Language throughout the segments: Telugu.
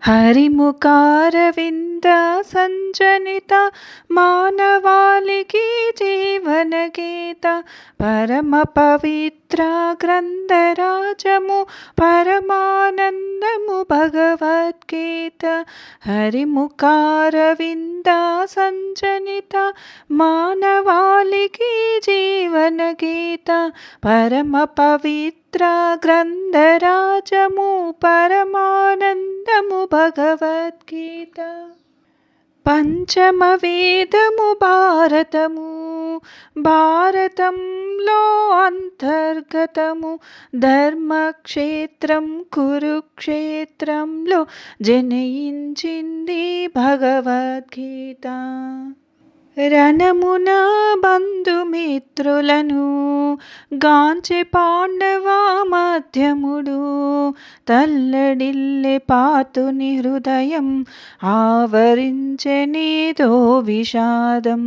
హరిముఖారవింద సంజనిత మానవాళికి జీవన గీత పరమ పవిత్ర గ్రంథరాజము పరమానందము భగవద్గీత. హరిముఖారవింద సంజనిత మానవాళికి జీవన గీత పరమ పవిత్ర గ్రంథరాజము పరమానందము భగవద్గీత. పంచమ వేదము భారతము, భారతంలో అంతర్గతము. ధర్మక్షేత్రం కురుక్షేత్రంలో జనయించింది భగవద్గీత. రణమున బంధుమిత్రులను గాంచె పాండవ మధ్యముడు. తల్లడిల్లె పాతుని హృదయం ఆవరించెనేదో విషాదం.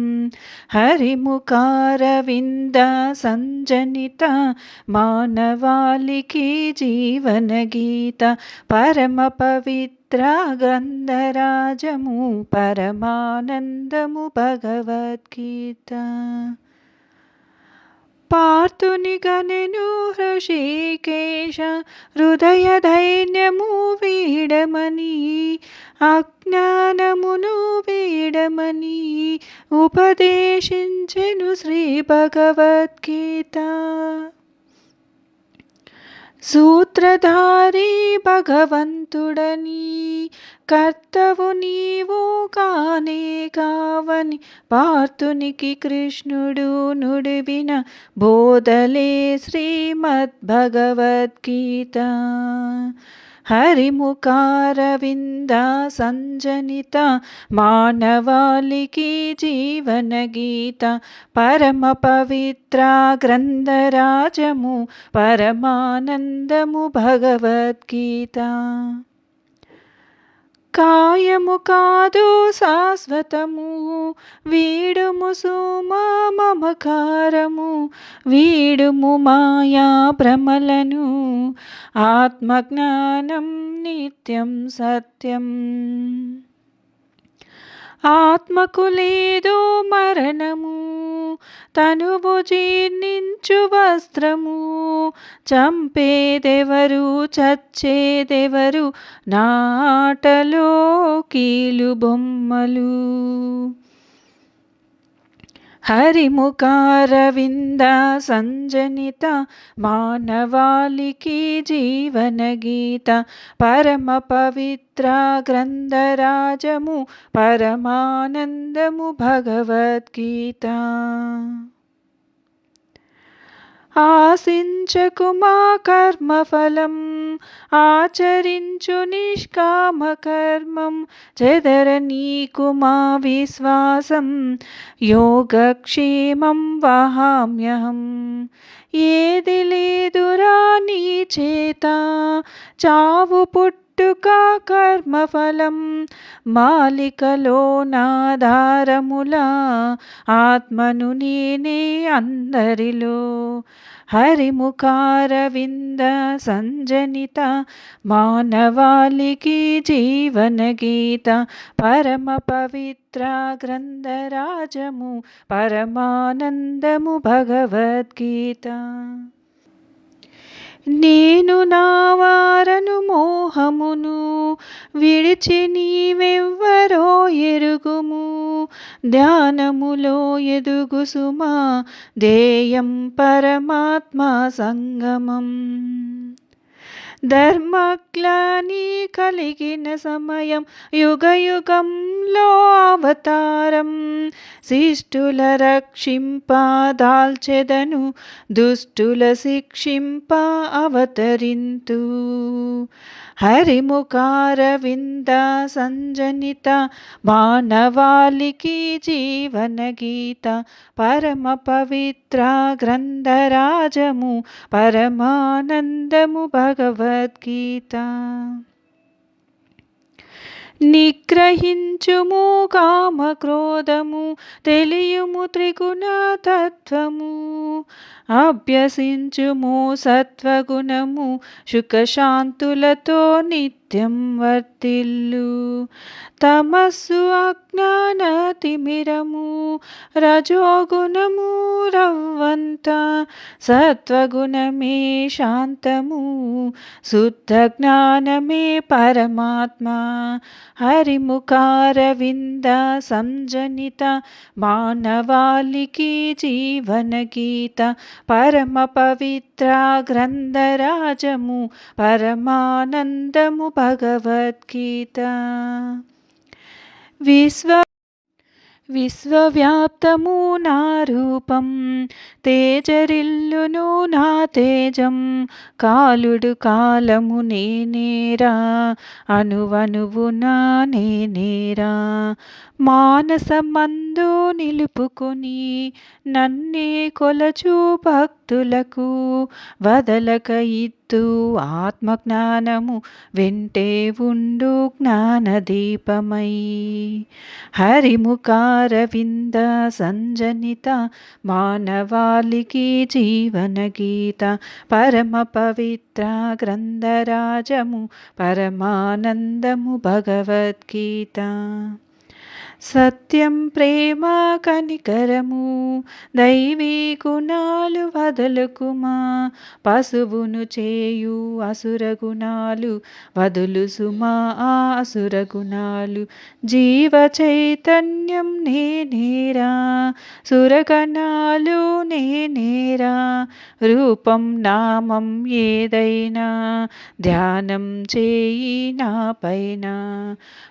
హరిముఖారవింద సంజనిత మానవాళికి జీవన గీత పరమ పవిత్ర గ్రంథరాజము పరమానందము భగవద్గీత. పార్థుని గనెను హృషికేశ హృదయ ధైర్యము వీడమని, అజ్ఞానమును వీడమని ఉపదేశించెను శ్రీ భగవద్గీత. సూత్రధారి భగవంతుడని కర్తవు నీవు కానే కావని పార్థునికి కృష్ణుడు నుడివిన బోధలే శ్రీమద్భగవద్గీత. హరిముఖారవింద సంజనిత మానవాళికి జీవన గీత పరమ పవిత్ర గ్రంథరాజము పరమానందము భగవద్గీత. కాయము కాదు శాశ్వతము వీడుము సుమా మమకారము, వీడుము మాయా భ్రమలను ఆత్మజ్ఞానం నిత్యం సత్యం. ఆత్మకు లేదు మరణము తనువు జీర్ణించు వస్త్రము, చంపేదెవరు చచ్చేదెవరు నాటలో కీలు బొమ్మలు. హరిముఖారవింద సంజనిత మానవాళికి జీవన గీత పరమ పవిత్ర గ్రంథరాజము పరమానందము భగవద్గీత. ఆశించకుమా కర్మఫలం ఆచరించు నిష్కామ కర్మం, చెదర నీకు మా విశ్వాసం యోగక్షేమం వహామ్యహం. ఏది లేదురా నీ చేత చావు పుట్టుక కర్మఫలం, మాలికలో నాధారములా ఆత్మను నేనే అందరిలో. హరిముఖారవింద సంజనిత మానవాళికి జీవన గీత పరమ పవిత్ర గ్రంథరాజము పరమానందము భగవద్గీత. నేను నా వారను మోహమును విడిచి నీవెవ్వరో ఎరుగుము, ధ్యానములో ఎదుగు సుమా ధ్యేయం పరమాత్మ సంగమం. ధర్మగ్లాని కలిగిన సమయం యుగయుగంలో అవతారం, శిష్టుల రక్షింప దాల్చెదను దుష్టుల శిక్షింప అవతరింతు. హరిముఖారవింద సంజనిత మానవాళికి జీవన గీత పరమ పవిత్ర గ్రంథరాజము పరమానందము భగవద్గీత. నిగ్రహించుము కామక్రోధము తెలియుము త్రిగుణ తత్వము, అభ్యసించుము సత్వగుణము సుఖశాంతులతో నిత్య నిత్యం వర్తిల్లు. తమస్సు అజ్ఞాన తిమిరము రజోగుణము రవ్వంత, సత్వగుణమే శాంతము శుద్ధ జ్ఞానమే పరమాత్మ. హరిముఖారవింద సంజనిత మానవాళికి జీవన గీత, పరమ పవిత్ర గ్రంథరాజము పరమానందము భగవద్గీత. విశ్వవ్యాప్తము నా రూపం, తేజరిల్లును నా తేజం. కాలుడు కాలము నేనేరా, అణువణువునా నేనేరా. మానసమందు నిలుపుకొని నన్నే కొలచు భక్తులకు, వదలక ఇత్తు ఆత్మజ్ఞానము వెంటే ఉండు జ్ఞానదీపమై. హరిముఖారవింద సంజనిత మానవాళికి జీవన గీత, పరమ పవిత్ర గ్రంథరాజము పరమానందము భగవద్గీత. సత్యం ప్రేమ కనికరము దైవీ గుణాలు వదలుకుమా, పశువును చేయు అసుర గుణాలు వదులు సుమా ఆ అసుర గుణాలు. జీవ చైతన్యం నేనేరా, సురగణాలు నేనేరా. రూపం నామం ఏదైనా ధ్యానం చేయి నా పైన.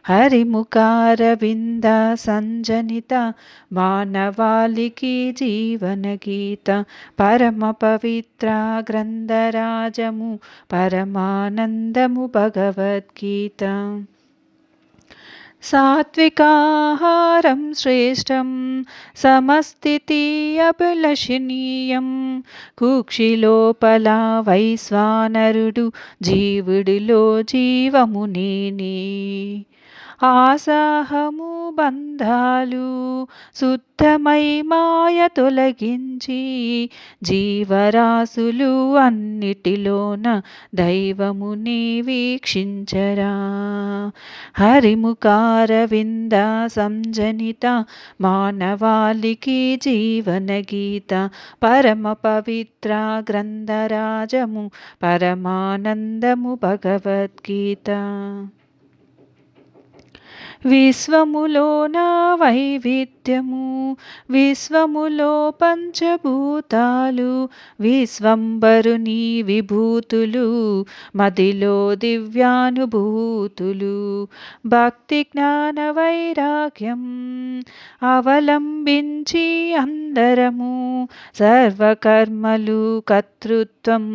హరిముఖారవింద సంజనిత మానవాళికి జీవన గీత, పరమ పవిత్ర గ్రంథరాజము పరమానందము భగవద్గీత. సాత్వికాహారం శ్రేష్టం సమస్థితి అభిలషణీయం, కుక్షిలోపల వైశ్వానరుడు జీవుడిలో జీవము నేనే. ఆసాహము బంధాలు శుద్ధమై మాయ తొలగించి, జీవరాశులు అన్నిటిలోన దైవముని వీక్షించరా. హరిముఖారవింద సంజనిత మానవాళికి జీవన గీత, పరమ పవిత్ర గ్రంథరాజము పరమానందము భగవద్గీత. విశ్వములోన వైవిధ్యము విశ్వములో పంచభూతాలు, విశ్వంబరుని విభూతులు మదిలో దివ్యానుభూతులు. భక్తి జ్ఞాన వైరాగ్యం అవలంబించి అందరము, సర్వకర్మలు కర్తృత్వం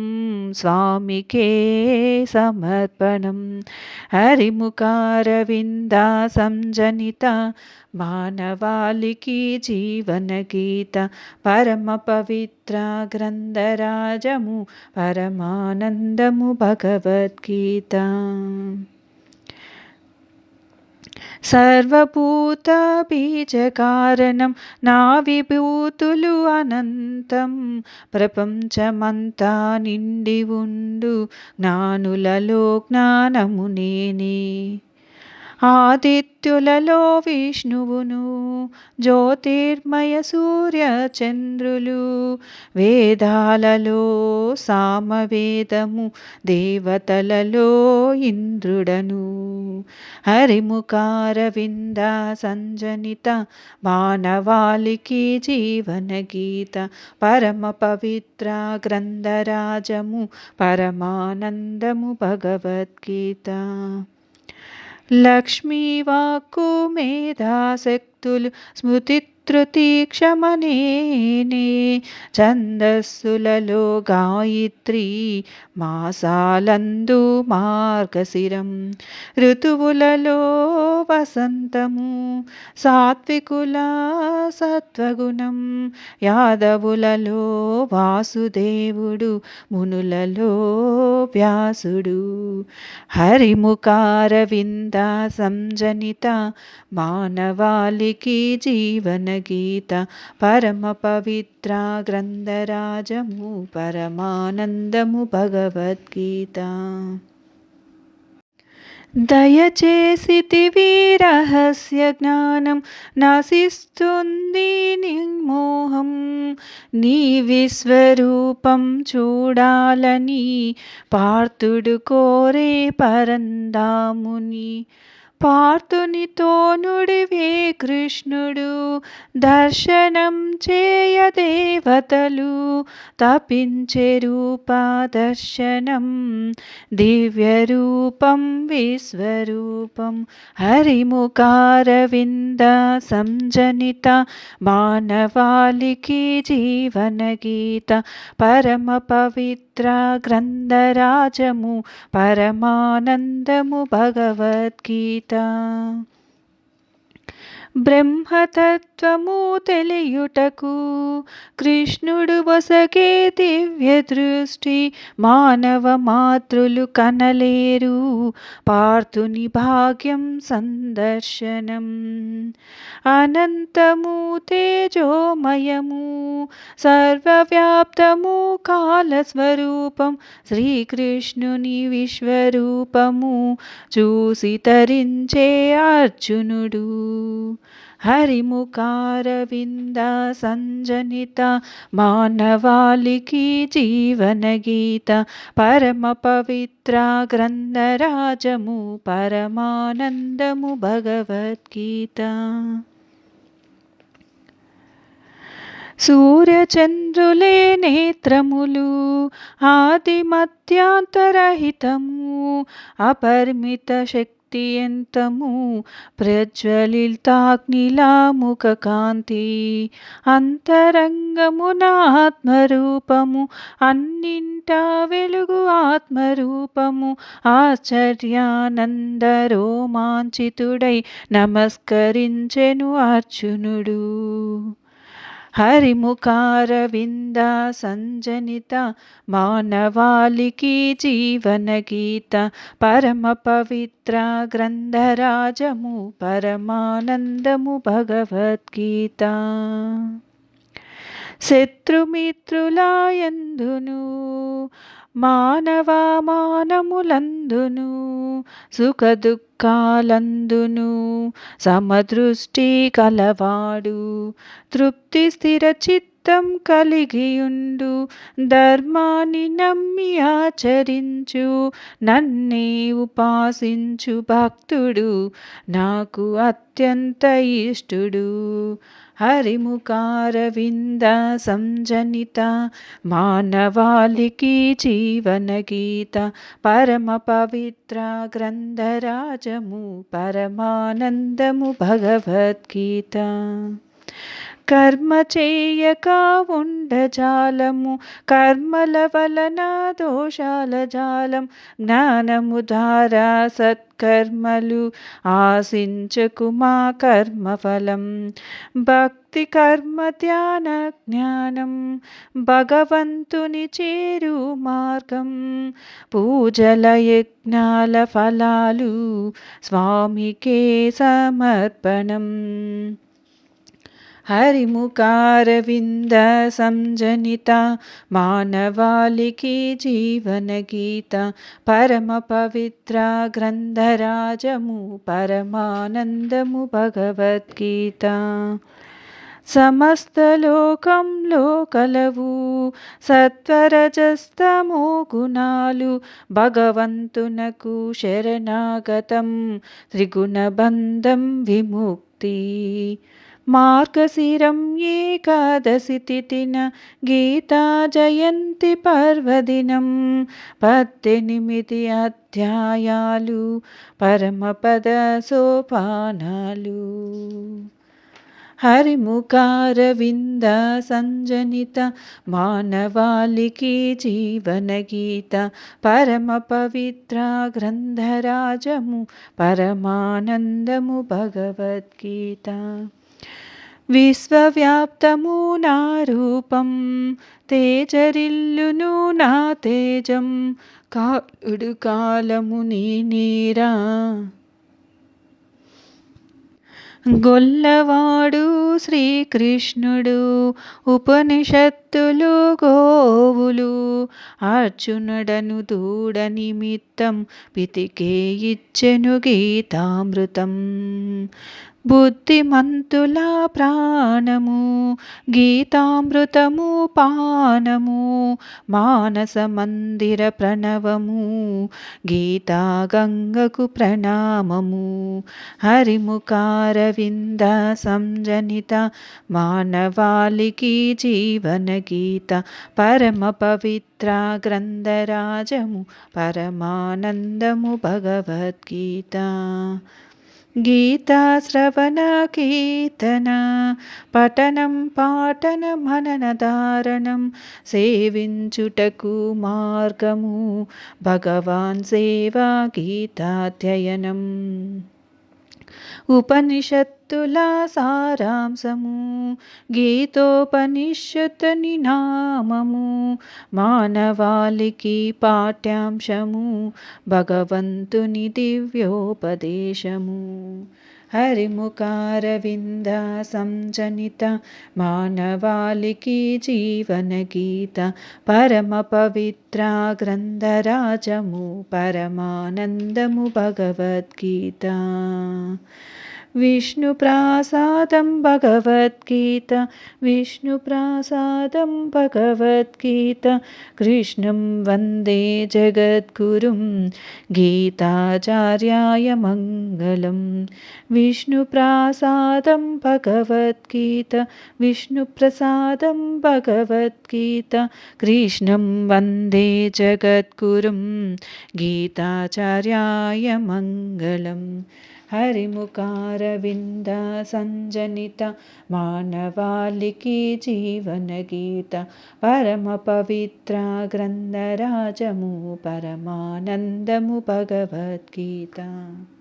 స్వామికే సమర్పణం. హరిముఖారవింద సంజనిత మానవాళికి జీవన గీత, పరమ పవిత్ర గ్రంథరాజము పరమానందము భగవద్గీత. సర్వభూత బీజకారణం నా విభూతులు అనంతం, ప్రపంచమంతా నిండి ఉండు జ్ఞానులలో జ్ఞానము నేనే. ఆదిత్యులలో విష్ణువును, జ్యోతిర్మయ సూర్య చంద్రులు, వేదాలలో సామవేదము, దేవతలలో ఇంద్రుడను. హరిముఖారవింద సంజనిత మానవాళికి జీవన గీత, పరమ పవిత్ర గ్రంథరాజము పరమానందము భగవద్గీత. లక్ష్మీ వాక్కు మేధాశక్తులు స్మృతి ధృతి క్షమనేనే, ఛందస్సులలో గాయత్రి మాసాలందు మార్గశిరం. ఋతువులలో వసంతము సాత్వికుల సత్వగుణం, యాదవులలో వాసుదేవుడు మునులలో వ్యాసుడు. హరిముఖారవింద సంజనిత మానవాళికి జీవన గీత, పరమ పవిత్ర గ్రంథరాజము పరమానందము భగవద్గీత. దయచేసితివి రహస్య జ్ఞానం నశిస్తుంది నిర్మోహం. నీ విశ్వరూపం చూడాలని పార్థుడు కోరే పరందాముని. పార్థునితో నుడివే కృష్ణుడు దర్శనం చేయ దేవతలు తపించే రూప దర్శనం దివ్య రూపం విశ్వరూపం. హరిముఖారవింద సంజనిత మానవాళికి జీవన గీత పరమ పవిత్ర గ్రంథరాజము పరమానందము భగవద్గీత. బ్రహ్మతత్వము తెలియుటకు కృష్ణుడు వసగే దివ్య దృష్టి మానవ మాతృలు కనలేరు పార్థుని భాగ్యం సందర్శనం. అనంతము తేజోమయము సర్వవ్యాప్తము కాలస్వరూపం శ్రీకృష్ణుని విశ్వరూపము చూసి తరించే అర్జునుడు. హరిముఖారవింద సంజనిత మానవాళికి జీవన గీత పరమ పవిత్ర గ్రంథరాజము పరమానందము భగవద్గీత. సూర్యచంద్రులే నేత్రములు ఆది మధ్యాంతరహితము అపరిమిత శక్తి ఎంతము ప్రజ్వలితాగ్నిలా ముఖ కాంతి. అంతరంగమున ఆత్మరూపము అన్నింటా వెలుగు ఆత్మరూపము ఆశ్చర్యానంద రోమాంచితుడై నమస్కరించెను అర్జునుడు. హరిముఖారవింద సంజనిత మానవాళికి జీవన గీత పరమ పవిత్ర గ్రంథరాజము పరమానందము భగవద్గీత. శత్రుమిత్రులాయందును మానవమానములందును సుఖ దుఃఖాలందును సమదృష్టి కలవాడు తృప్తి స్థిర చిత్తం కలిగియుండు ధర్మాన్ని నమ్మి ఆచరించు నన్నే ఉపాసించు భక్తుడు నాకు అత్యంత ఇష్టుడు. హరిముఖారవింద సంజనిత మానవాళికి జీవన గీత పరమ పవిత్ర గ్రంథరాజము పరమానందము భగవద్గీత. కర్మ చేయక ఉండజాలము కర్మల వలన దోషాల జాలం జ్ఞానము ద్వారా సత్కర్మలు ఆశించకుమా కర్మఫలం. భక్తి కర్మ ధ్యాన జ్ఞానం భగవంతుని చేరు మార్గం పూజల యజ్ఞాల ఫలాలు స్వామికే సమర్పణం. హరిముఖారవింద సంజనిత మానవాళికి జీవన గీత పరమ పవిత్ర గ్రంథరాజము పరమానందము భగవద్గీత. సమస్త లోకంలో కలవు సత్వరజస్తమో గుణాలు భగవంతునకు శరణాగతం త్రిగుణబంధం విముక్తి. మార్గశిరం ఏకాదశి తిథిన గీతా జయంతి పర్వదినం 18 అధ్యాయాలు పరమపద సోపానాలు. హరిముఖారవింద సంజనిత మానవాళికి జీవన గీత పరమ పవిత్ర గ్రంథరాజము పరమానందము భగవద్గీత. విశ్వవ్యాప్తము నా రూపం తేజరిల్లును నా తేజం కాలుడు కాలము నీ నీరా గొల్లవాడు శ్రీకృష్ణుడు ఉపనిషత్తులు గోవులు అర్జునుడను దూడ నిమిత్తం పితికే ఇచ్చెను గీతామృతం. బుద్ధిమంతుల ప్రాణము గీతామృతము పానము మానస మందిర ప్రణవము గీతా గంగకు ప్రణామము. హరిముఖారవింద సంజనిత మానవాళికి జీవన గీత పరమ పవిత్ర గ్రంథరాజము పరమానందము భగవద్గీత. గీతా శ్రవణ కీర్తన పఠనం పాఠన మనన ధారణం సేవించుటకు మార్గము భగవాన్ సేవా గీతాధ్యయనం. ఉపనిషత్తుల సారాంశము గీతోపనిషత్తుని నామము మానవాళికి పాఠ్యాంశము భగవంతుని దివ్యోపదేశము. హరిముఖారవింద సంజనిత మానవాళికి జీవన గీత పరమ పవిత్ర గ్రంథరాజము పరమానందము భగవద్గీత. విష్ణు ప్రసాదం భగవద్గీత విష్ణు ప్రసాదం భగవద్గీత కృష్ణం వందే జగద్గురుం గీతాచార్యాయ మంగళం. విష్ణు ప్రసాదం భగవద్గీత విష్ణు ప్రసాదం భగవద్గీత కృష్ణం వందే జగద్గురుం గీతాచార్యాయ మంగళం. హరిముఖారవింద సంజనిత మానవాళికి జీవన గీత పరమ పవిత్ర గ్రంథరాజము పరమానందము భగవద్గీత.